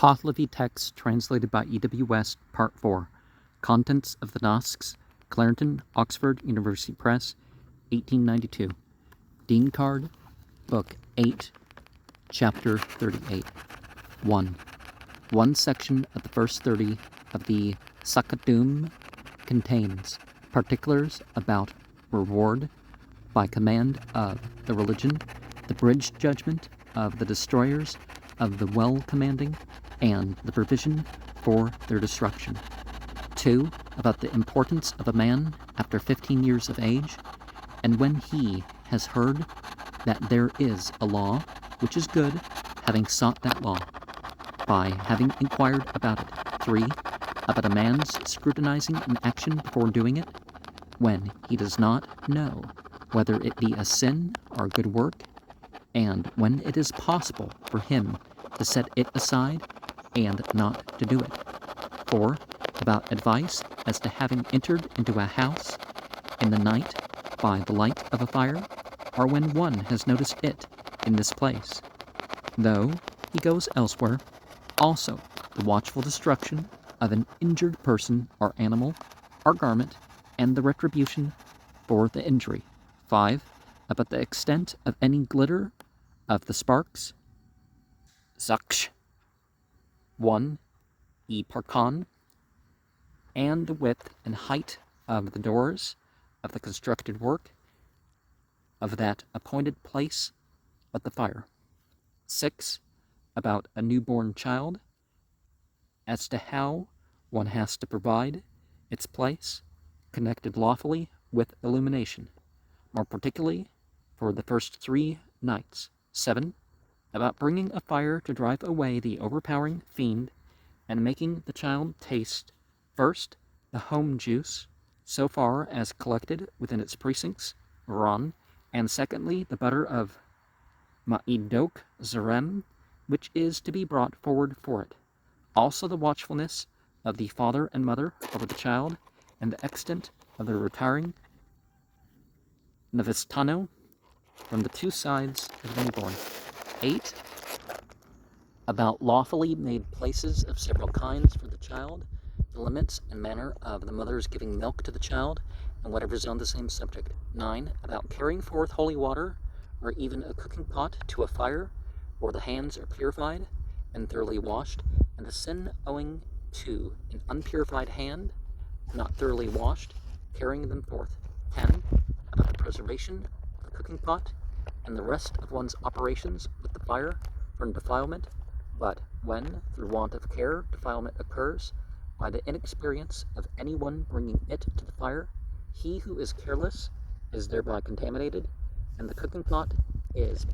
Pahlavi text translated by E.W. West, Part 4. Contents of the Nasks, Clarendon, Oxford University Press, 1892. Dinkard, Book 8, Chapter 38. 1. One section of the first 30 of the Sakadum contains particulars about reward by command of the religion, the bridge judgment of the destroyers of the well-commanding, and the provision for their destruction. 2. About the importance of a man after 15 years of age, and when he has heard that there is a law which is good, having sought that law, by having inquired about it. 3. About a man's scrutinizing an action before doing it, when he does not know whether it be a sin or a good work, and when it is possible for him to set it aside and not to do it. 4. About advice as to having entered into a house in the night by the light of a fire, or when one has noticed it in this place, though he goes elsewhere. Also, the watchful destruction of an injured person or animal or garment, and the retribution for the injury. 5. About the extent of any glitter of the sparks. Zaksh 1 e parkan, and the width and height of the doors of the constructed work of that appointed place of the fire. 6. About a newborn child, as to how one has to provide its place, connected lawfully with illumination, more particularly for the first 3 nights. 7. About bringing a fire to drive away the overpowering fiend, and making the child taste, first, the home juice, so far as collected within its precincts, Ron, and secondly, the butter of Ma'idok Zarem, which is to be brought forward for it. Also the watchfulness of the father and mother over the child, and the extent of the retiring Navistano from the 2 sides of the newborn. 8. About lawfully made places of several kinds for the child, the limits and manner of the mother's giving milk to the child, and whatever is on the same subject. 9. About carrying forth holy water, or even a cooking pot, to a fire, where the hands are purified and thoroughly washed, and the sin owing to an unpurified hand, not thoroughly washed, carrying them forth. 10. About the preservation of the cooking pot, and the rest of one's operations with the fire from defilement, but when, through want of care, defilement occurs, by the inexperience of anyone bringing it to the fire, he who is careless is thereby contaminated, and the cooking pot is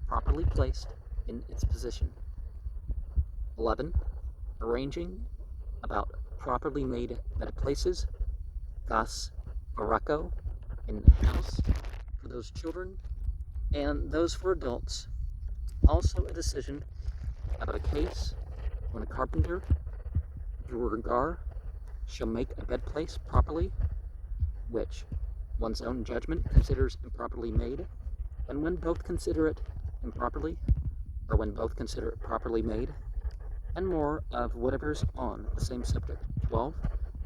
properly placed in its position. 11. Arranging about properly made bed places, gas barako, in the house for those children and those for adults. Also a decision about a case when a carpenter, Durgar, shall make a bed place properly, which one's own judgment considers improperly made, and when both consider it improperly, or when both consider it properly made, and more of whatever's on the same subject. 12.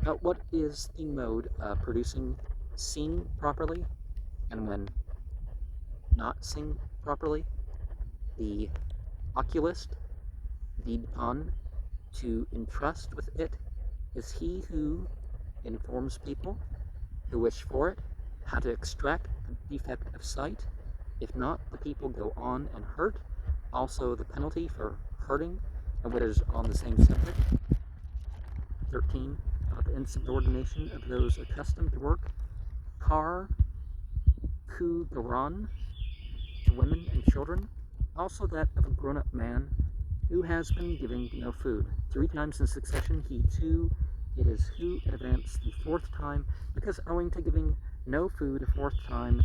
About what is the mode of producing seen properly, and when not seen properly. The oculist, vidpan, to entrust with it, is he who informs people who wish for it how to extract the defect of sight. If not, the people go on and hurt. Also the penalty for hurting, and what is on the same subject. 13. About the insubordination of those accustomed to work. Kar ku garan, to women and children. Also that of a grown-up man who has been giving no food 3 times in succession, he too it is who advanced the 4th time, because owing to giving no food a 4th time,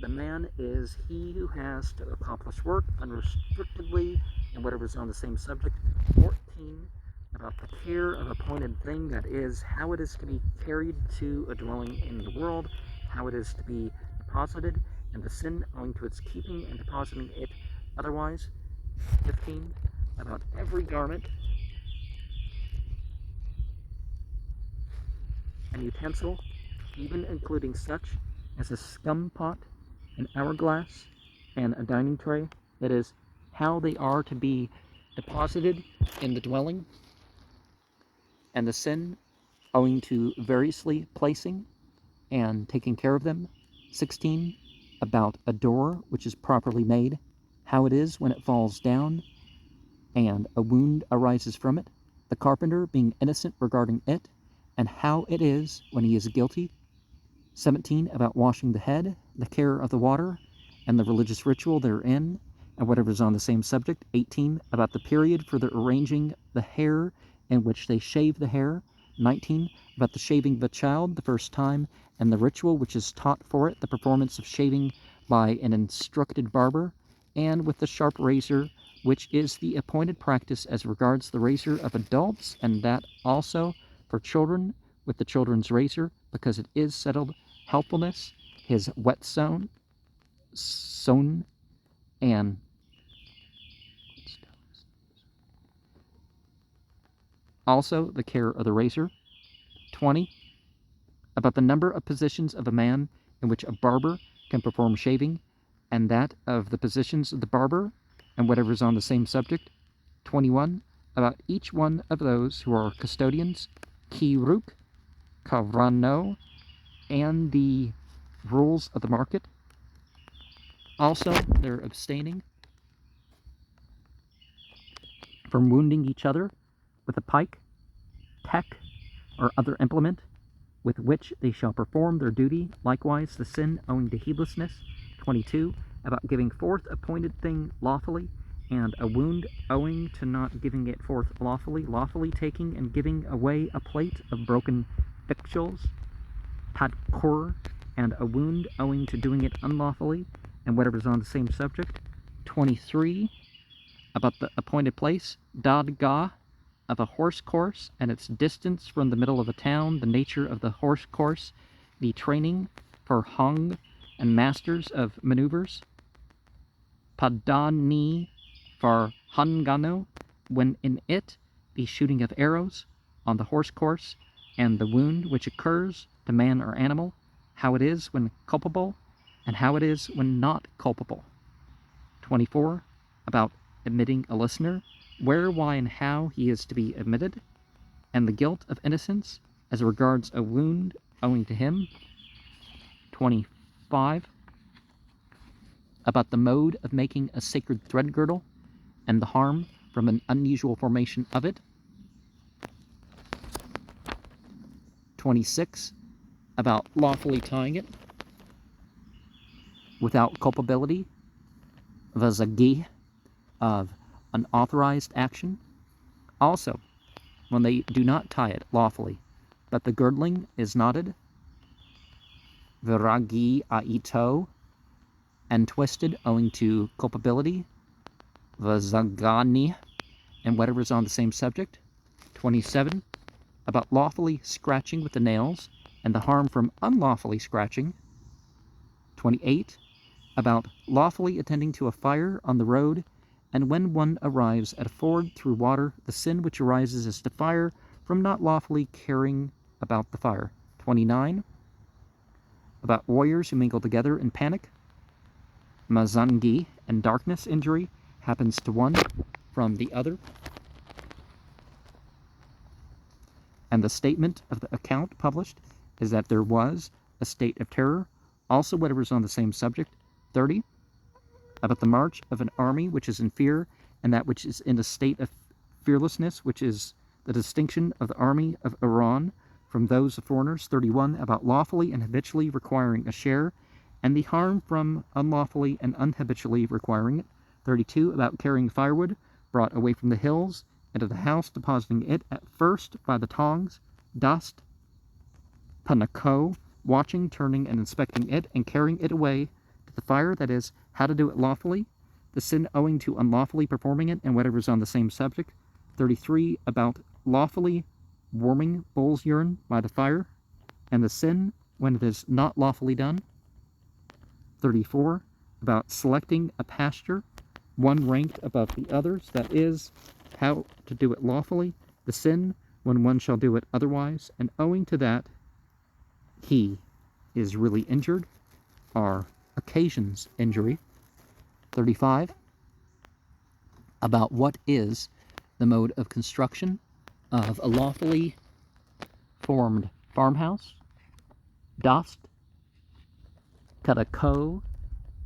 the man is he who has to accomplish work unrestrictedly, and whatever is on the same subject. 14. About the care of appointed thing, that is, how it is to be carried to a dwelling in the world, how it is to be deposited, and the sin owing to its keeping and depositing it otherwise. 15. About every garment and utensil, even including such as a scum pot, an hourglass, and a dining tray. That is, how they are to be deposited in the dwelling, and the sin owing to variously placing and taking care of them. 16, about a door which is properly made, how it is when it falls down, and a wound arises from it, the carpenter being innocent regarding it, and how it is when he is guilty. 17, about washing the head, the care of the water, and the religious ritual therein, and whatever is on the same subject. 18, about the period for the arranging the hair in which they shave the hair. 19, about the shaving of a child the first time, and the ritual which is taught for it, the performance of shaving by an instructed barber, and with the sharp razor, which is the appointed practice as regards the razor of adults, and that also for children with the children's razor, because it is settled helpfulness, his whetstone, and also the care of the razor. 20, about the number of positions of a man in which a barber can perform shaving, and that of the positions of the barber, and whatever is on the same subject. 21, about each one of those who are custodians, kiruk, kavrano, and the rules of the market. Also, they're abstaining from wounding each other with a pike, tek, or other implement, with which they shall perform their duty. Likewise, the sin owing to heedlessness. 22, about giving forth appointed thing lawfully, and a wound owing to not giving it forth lawfully taking and giving away a plate of broken victuals, padkur, and a wound owing to doing it unlawfully, and whatever is on the same subject. 23, about the appointed place, dadgah, of a horse course, and its distance from the middle of a town, the nature of the horse course, the training for hung and masters of maneuvers, padani for hangano, when in it the shooting of arrows on the horse course, and the wound which occurs to man or animal, how it is when culpable, and how it is when not culpable. 24, about admitting a listener, where, why, and how he is to be admitted, and the guilt of innocence as regards a wound owing to him. 25, about the mode of making a sacred thread girdle, and the harm from an unusual formation of it. 26, about lawfully tying it without culpability, vazagi, of unauthorized action. Also, when they do not tie it lawfully, but the girdling is knotted, viragi aito, and twisted owing to culpability, vazagani, and whatever is on the same subject. 27, about lawfully scratching with the nails, and the harm from unlawfully scratching. 28, about lawfully attending to a fire on the road, and when one arrives at a ford through water, the sin which arises is to fire from not lawfully caring about the fire. 29, about warriors who mingle together in panic, mazangi, and darkness injury happens to one from the other, and the statement of the account published is that there was a state of terror. Also, whatever is on the same subject. 30, about the march of an army which is in fear, and that which is in a state of fearlessness, which is the distinction of the army of Iran from those of foreigners. 31, about lawfully and habitually requiring a share, and the harm from unlawfully and unhabitually requiring it. 32, about carrying firewood brought away from the hills into the house, depositing it at first by the tongs, dust, panako, watching, turning, and inspecting it, and carrying it away to the fire, that is, how to do it lawfully, the sin owing to unlawfully performing it, and whatever is on the same subject. 33, about lawfully warming bull's urine by the fire, and the sin when it is not lawfully done. 34, about selecting a pasture, one ranked above the others, that is, how to do it lawfully, the sin when one shall do it otherwise, and owing to that, he is really injured or occasions injury. 35. About what is the mode of construction of a lawfully formed farmhouse. Dost, Kadako,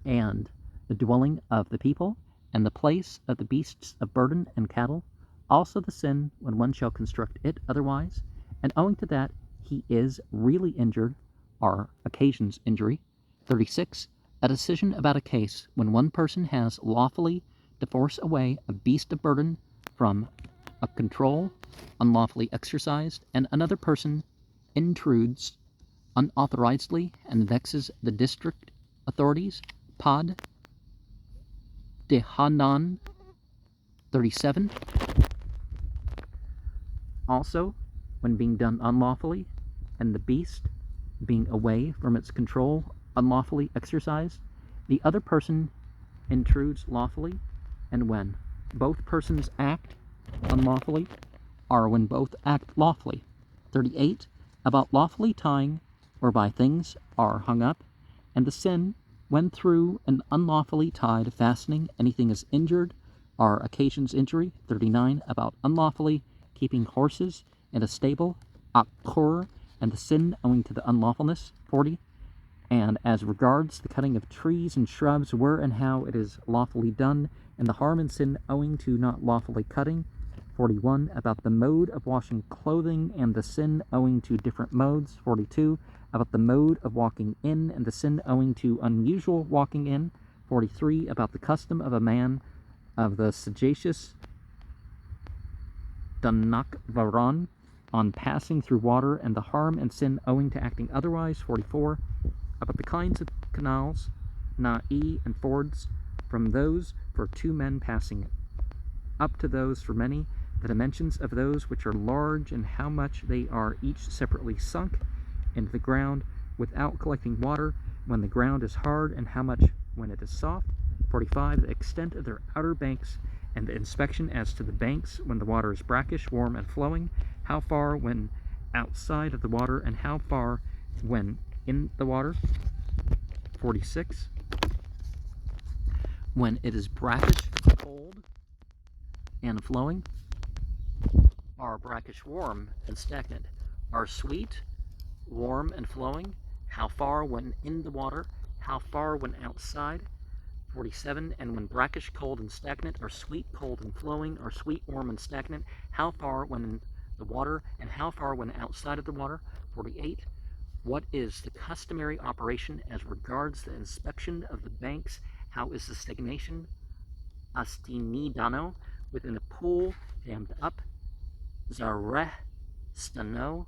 and the dwelling of the people, and the place of the beasts of burden and cattle, also the sin when one shall construct it otherwise, and owing to that he is really injured, or occasions injury. 36. A decision about a case when one person has lawfully to force away a beast of burden from a control unlawfully exercised, and another person intrudes unauthorizedly and vexes the district authorities. Pod de Hanan. 37. Also, when being done unlawfully, and the beast being away from its control unlawfully exercised, the other person intrudes lawfully, and when both persons act unlawfully, or when both act lawfully. 38. About lawfully tying, whereby things are hung up, and the sin, when through an unlawfully tied fastening anything is injured, or occasions injury. 39. About unlawfully keeping horses in a stable, akkur, and the sin owing to the unlawfulness. 40. And as regards the cutting of trees and shrubs, where and how it is lawfully done, and the harm and sin owing to not lawfully cutting. 41. About the mode of washing clothing, and the sin owing to different modes. 42. About the mode of walking in, and the sin owing to unusual walking in. 43. About the custom of a man of the sagacious Danakvaran on passing through water, and the harm and sin owing to acting otherwise. 44. About the kinds of canals, na'i, and fords, from those for two men passing up to those for many, the dimensions of those which are large, and how much they are each separately sunk into the ground without collecting water when the ground is hard, and how much when it is soft. 45. The extent of their outer banks, and the inspection as to the banks when the water is brackish, warm, and flowing, how far when outside of the water, and how far when in the water. 46. When it is brackish, cold, and flowing, are brackish, warm, and stagnant, are sweet, warm, and flowing, how far when in the water, how far when outside. 47. And when brackish, cold, and stagnant, are sweet, cold, and flowing, are sweet, warm, and stagnant, how far when in the water, and how far when outside of the water. 48. What is the customary operation as regards the inspection of the banks? How is the stagnation astinidano within a pool dammed up? Zareh stano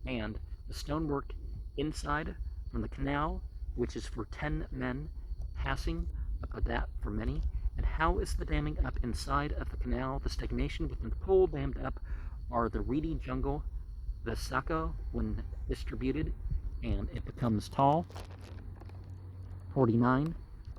and the stonework inside from the canal, which is for 10 men passing, up that for many. And how is the damming up inside of the canal? The stagnation within the pool dammed up are the reedy jungle, the sako when distributed and it becomes tall. 49.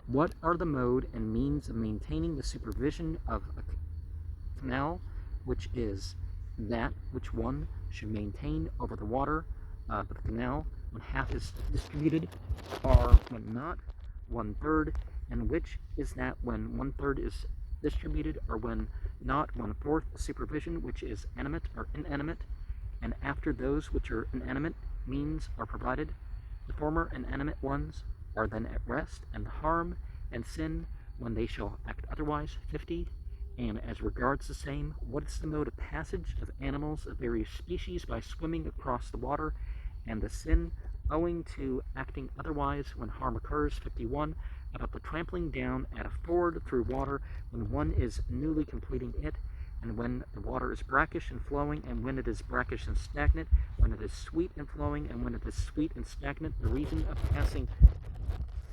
What are the mode and means of maintaining the supervision of a canal, which is that which one should maintain over the water of the canal when half is distributed, or when not 1/3, and which is that when 1/3 is distributed, or when not 1/4 supervision, which is animate or inanimate, and after those which are inanimate means are provided, the former inanimate ones are then at rest, and the harm and sin when they shall act otherwise. 50. And as regards the same, what is the mode of passage of animals of various species by swimming across the water, and the sin owing to acting otherwise when harm occurs. 51. About the trampling down at a ford through water when one is newly completing it, and when the water is brackish and flowing, and when it is brackish and stagnant, when it is sweet and flowing, and when it is sweet and stagnant, the reason of passing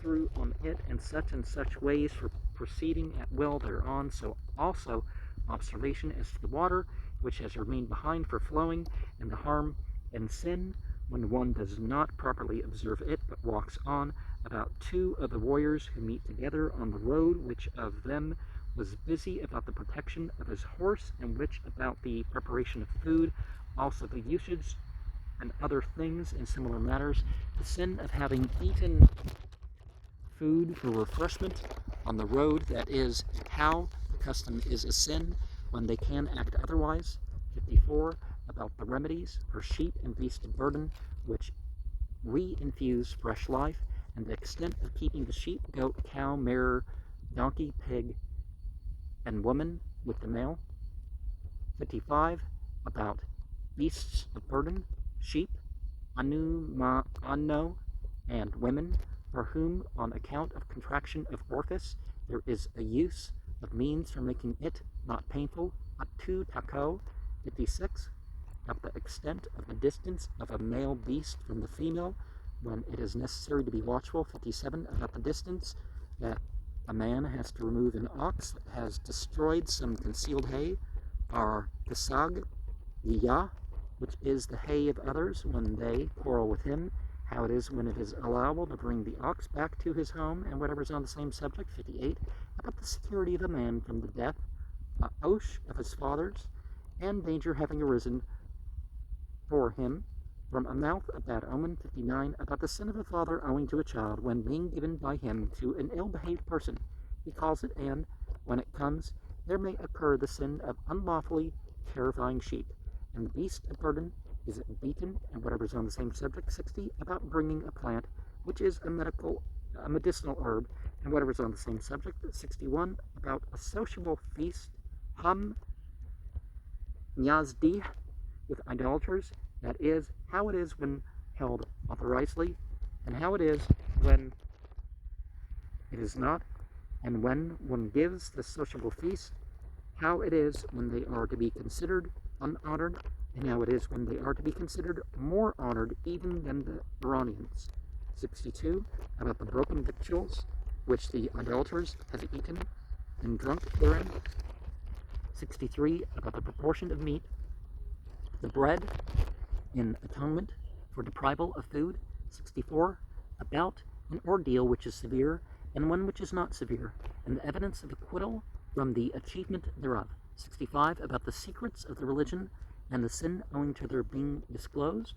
through on it, and such ways for proceeding at will thereon. So also observation as to the water which has remained behind for flowing, and the harm and sin when one does not properly observe it but walks on. About 2 of the warriors who meet together on the road, which of them was busy about the protection of his horse, and which about the preparation of food, also the usage and other things in similar matters. The sin of having eaten food for refreshment on the road, that is, how the custom is a sin when they can act otherwise. 54, about the remedies for sheep and beast of burden, which re-infuse fresh life, and the extent of keeping the sheep, goat, cow, mare, donkey, pig, and woman with the male. 55, about beasts of burden, sheep, anno, and women, for whom, on account of contraction of orifice, there is a use of means for making it not painful, atu tako. 56, about the extent of the distance of a male beast from the female when it is necessary to be watchful. 57, about the distance that a man has to remove an ox that has destroyed some concealed hay, or kasag, ya, which is the hay of others when they quarrel with him, how it is when it is allowable to bring the ox back to his home, and whatever's on the same subject. 58, about the security of a man from the death, oath of his fathers, and danger having arisen for him from a mouth of bad omen. 59, about the sin of a father owing to a child when being given by him to an ill-behaved person, he calls it, and when it comes, there may occur the sin of unlawfully terrifying sheep, and the beast of burden is beaten, and whatever's on the same subject. 60, about bringing a plant which is a medicinal herb, and whatever's on the same subject. 61, about a sociable feast, ham nyazdi, with idolaters, that is, how it is when held authorizedly, and how it is when it is not, and when one gives the sociable feast, how it is when they are to be considered unhonored, and how it is when they are to be considered more honored even than the Iranians. 62, about the broken victuals which the idolaters have eaten and drunk therein. 63, about the proportion of meat, the bread, in atonement for deprival of food. 64, about an ordeal which is severe and one which is not severe, and the evidence of acquittal from the achievement thereof. 65, about the secrets of the religion and the sin owing to their being disclosed.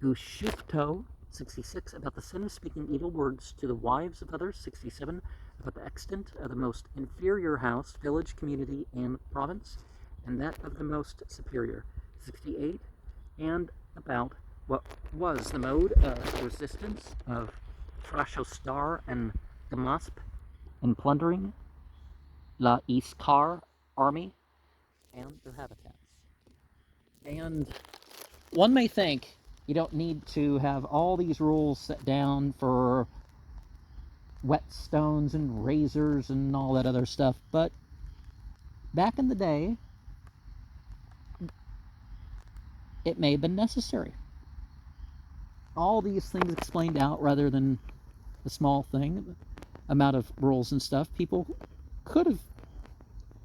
Gushufto. 66, about the sin of speaking evil words to the wives of others. 67, about the extent of the most inferior house, village, community, and province, and that of the most superior. 68, and about what was the mode of resistance of Trashostar and Damasp in plundering La Iskar army and their habitats. And one may think you don't need to have all these rules set down for whetstones and razors and all that other stuff, but back in the day, it may have been necessary. All these things explained out rather than a small thing, amount of rules and stuff, people could have,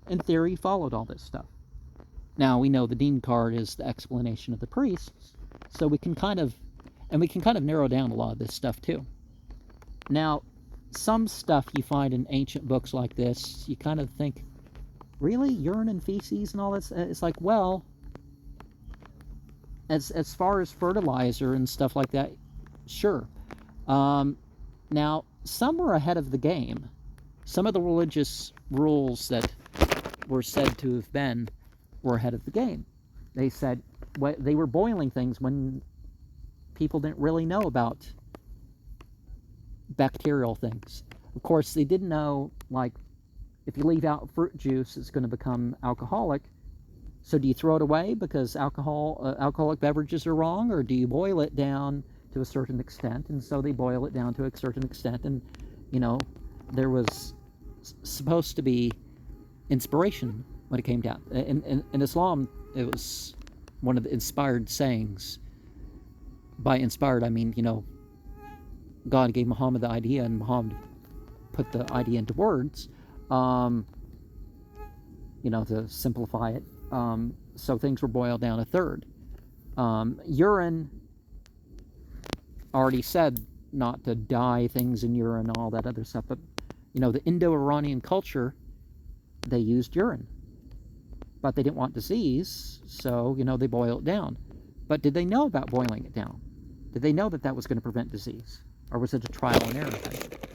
in theory, followed all this stuff. Now, we know the Dinkard is the explanation of the priests, so we can kind of narrow down a lot of this stuff too. Now, some stuff you find in ancient books like this, you kind of think, really? Urine and feces and all this? It's like, well, as far as fertilizer and stuff like that, sure. Now, some were ahead of the game. Some of the religious rules that were said to have been were ahead of the game. They said they were boiling things when people didn't really know about bacterial things. Of course, they didn't know, like, if you leave out fruit juice, it's going to become alcoholic. So do you throw it away because alcoholic beverages are wrong, or do you boil it down to a certain extent? And so they boil it down to a certain extent, and, you know, there was supposed to be inspiration when it came down. In Islam, it was one of the inspired sayings. By inspired, I mean, you know, God gave Muhammad the idea, and Muhammad put the idea into words, you know, to simplify it. So things were boiled down a third. Urine, already said not to dye things in urine and all that other stuff, but, you know, the Indo-Iranian culture, they used urine. But they didn't want disease, so, you know, they boil it down. But did they know about boiling it down? Did they know that that was going to prevent disease? Or was it a trial and error thing?